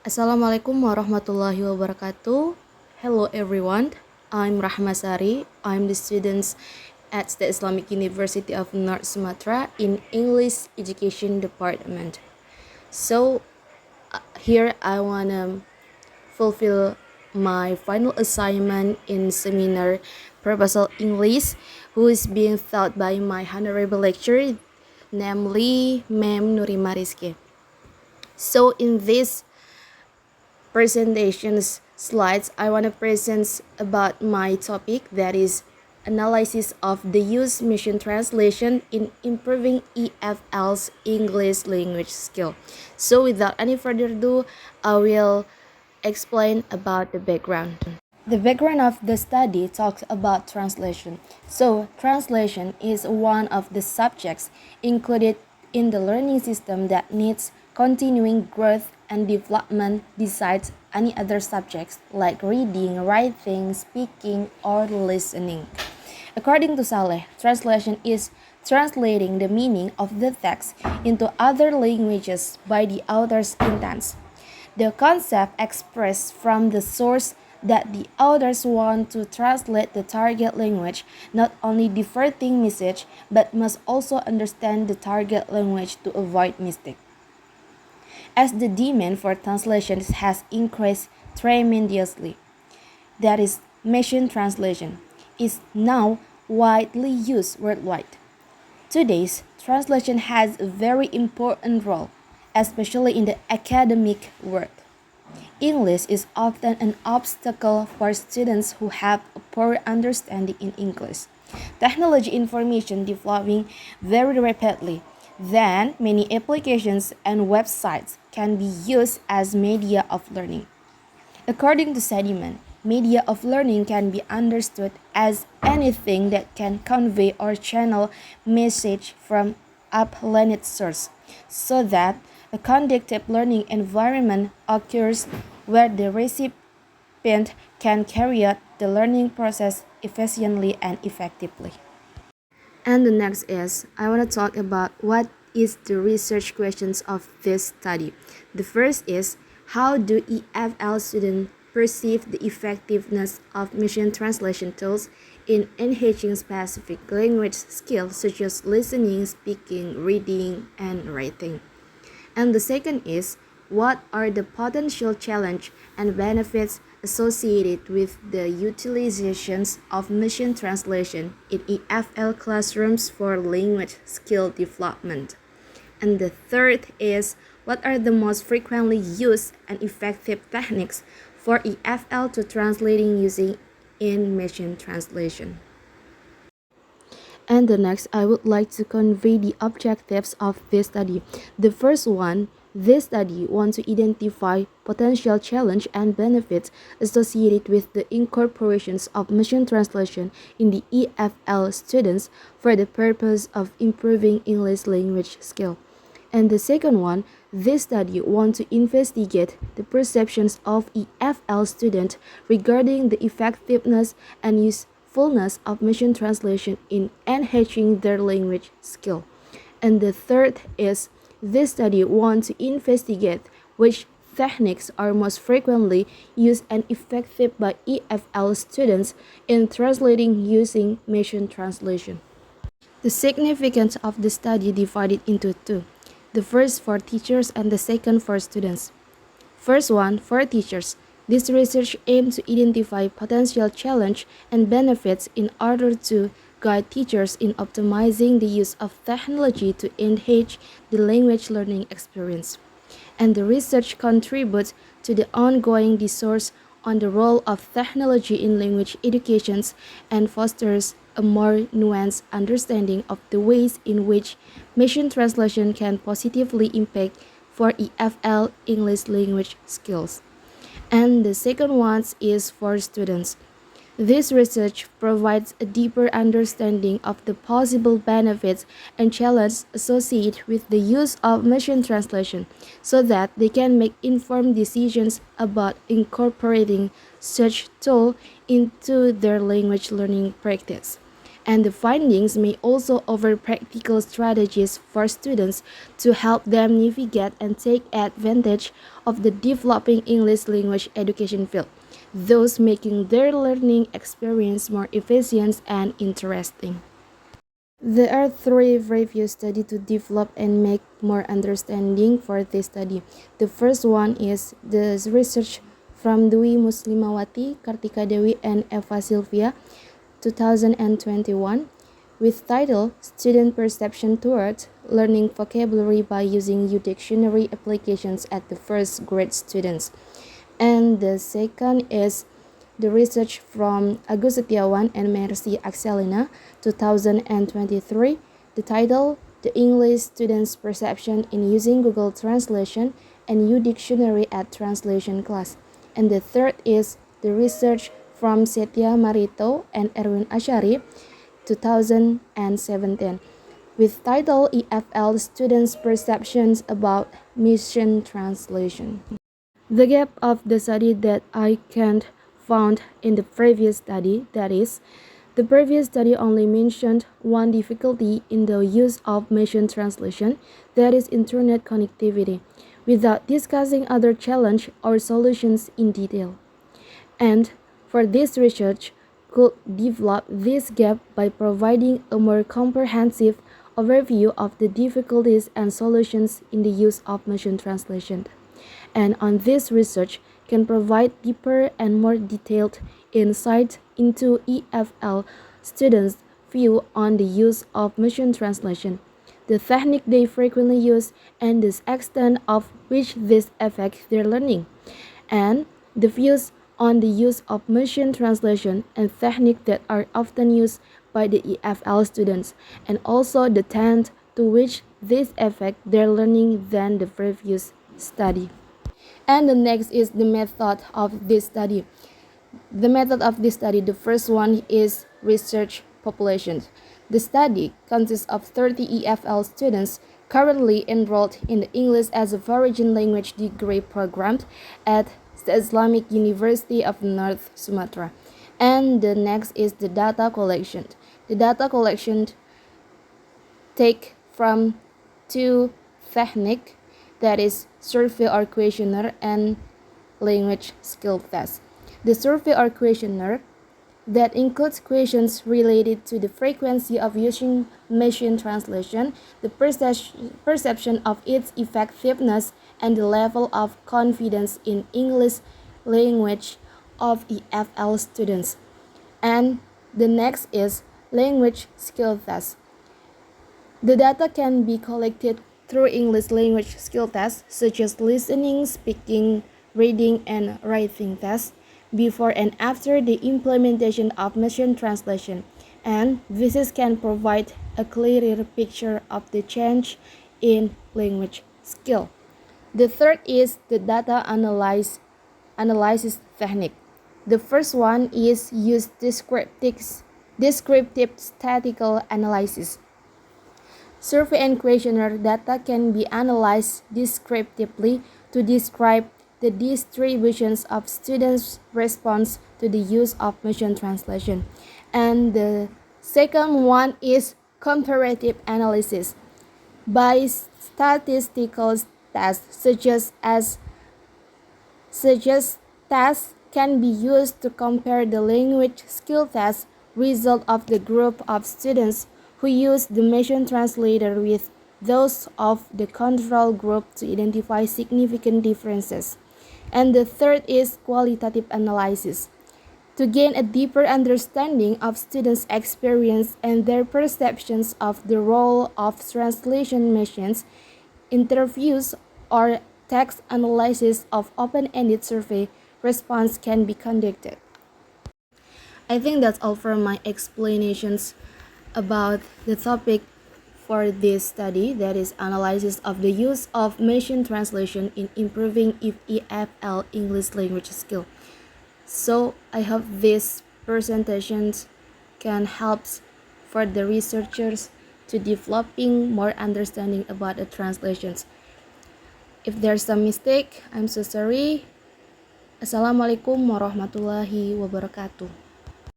Assalamualaikum Warahmatullahi Wabarakatuh. Hello everyone. I'm Rahmasari. I'm the student at the Islamic University of North Sumatra in English Education Department. So here I wanna fulfill my final assignment in seminar proposal English, who is being taught by my honorable lecturer, namely Ma'am Nurima Rizki. So in this presentations slides, I want to present about my topic, that is analysis of the use machine translation in improving EFL's English language skill. So without any further ado, I will explain about the background. The background of the study talks about translation. So translation is one of the subjects included in the learning system that needs continuing growth and development besides any other subjects like reading, writing, speaking, or listening. According to Saleh, translation is translating the meaning of the text into other languages by the author's intent. The concept expressed from the source that the authors want to translate the target language, not only diverting message, but must also understand the target language to avoid mistake. As the demand for translations has increased tremendously, that is, machine translation is now widely used worldwide. Today's translation has a very important role, especially in the academic world. English is often an obstacle for students who have a poor understanding in English. Technology information developing very rapidly, then many applications and websites can be used as media of learning. According to Sediman, media of learning can be understood as anything that can convey or channel message from a planet source, so that a conducive learning environment occurs where the recipient can carry out the learning process efficiently and effectively. And the next is, I want to talk about what is the research questions of this study. The first is, how do EFL students perceive the effectiveness of machine translation tools in enhancing specific language skills such as listening, speaking, reading, and writing? And the second is, what are the potential challenges and benefits associated with the utilizations of machine translation in EFL classrooms for language skill development? And the third is, what are the most frequently used and effective techniques for EFL to translating using in machine translation? And the next, I would like to convey the objectives of this study. The first one, this study wants to identify potential challenge and benefits associated with the incorporations of machine translation in the EFL students for the purpose of improving English language skill. And the second one, this study wants to investigate the perceptions of EFL students regarding the effectiveness and usefulness of machine translation in enhancing their language skill. And the third is, this study wants to investigate which techniques are most frequently used and effective by EFL students in translating using machine translation. The significance of the study divided into two. The first for teachers and the second for students. First one, for teachers. This research aims to identify potential challenge and benefits in order to guide teachers in optimizing the use of technology to enhance the language learning experience. And the research contributes to the ongoing discourse on the role of technology in language education and fosters a more nuanced understanding of the ways in which machine translation can positively impact for EFL English language skills. And the second one is for students. This research provides a deeper understanding of the possible benefits and challenges associated with the use of machine translation so that they can make informed decisions about incorporating such tool into their language learning practice. And the findings may also offer practical strategies for students to help them navigate and take advantage of the developing English language education field, thus making their learning experience more efficient and interesting. There are three review studies to develop and make more understanding for this study. The first one is the research from Dwi Muslimawati, Kartika Dewi, and Eva Sylvia, 2021, with title Student Perception Towards Learning Vocabulary by Using U-Dictionary Applications at the First Grade Students. And the second is the research from Agus Setiawan and Mercy Axelina, 2023. The title, The English Students' Perception in Using Google Translation and U-Dictionary at Translation Class. And the third is the research from Setia Marito and Erwin Ashari, 2017, with title EFL Students' Perceptions about Mission Translation. The gap of the study that I can't found in the previous study, that is, the previous study only mentioned one difficulty in the use of machine translation, that is internet connectivity, without discussing other challenge or solutions in detail. And for this research, could develop this gap by providing a more comprehensive overview of the difficulties and solutions in the use of machine translation. And on this research, can provide deeper and more detailed insight into EFL students' view on the use of machine translation, the technique they frequently use, and the extent of which this affects their learning, and the views on the use of machine translation and technique that are often used by the EFL students, and also the extent to which this affects their learning than the previous study. And the next is the method of this study. The method of this study, the first one is research populations. The study consists of 30 EFL students currently enrolled in the English as a Foreign Language degree program at the Islamic University of North Sumatra. And the next is the data collection. The data collection take from two techniques, that is survey or questionnaire and language skill test. The survey or questionnaire that includes questions related to the frequency of using machine translation, the perception of its effectiveness, and the level of confidence in English language of EFL students. And the next is language skill test. The data can be collected through English language skill tests such as listening, speaking, reading, and writing tests before and after the implementation of machine translation, and this can provide a clearer picture of the change in language skill. The third is the data analysis technique. The first one is use descriptive statistical analysis. Survey and questionnaire data can be analyzed descriptively to describe the distributions of students' response to the use of machine translation. And the second one is comparative analysis. By statistical tests such as tests can be used to compare the language skill test result of the group of students who use the machine translator with those of the control group to identify significant differences. And the third is qualitative analysis. To gain a deeper understanding of students' experience and their perceptions of the role of translation machines, interviews or text analysis of open-ended survey response can be conducted. I think that's all for my explanations about the topic for this study, that is analysis of the use of machine translation in improving EFL English language skill. So I hope these presentations can help for the researchers to developing more understanding about the translations. If there's some mistake, I'm so sorry. Assalamualaikum warahmatullahi wabarakatuh.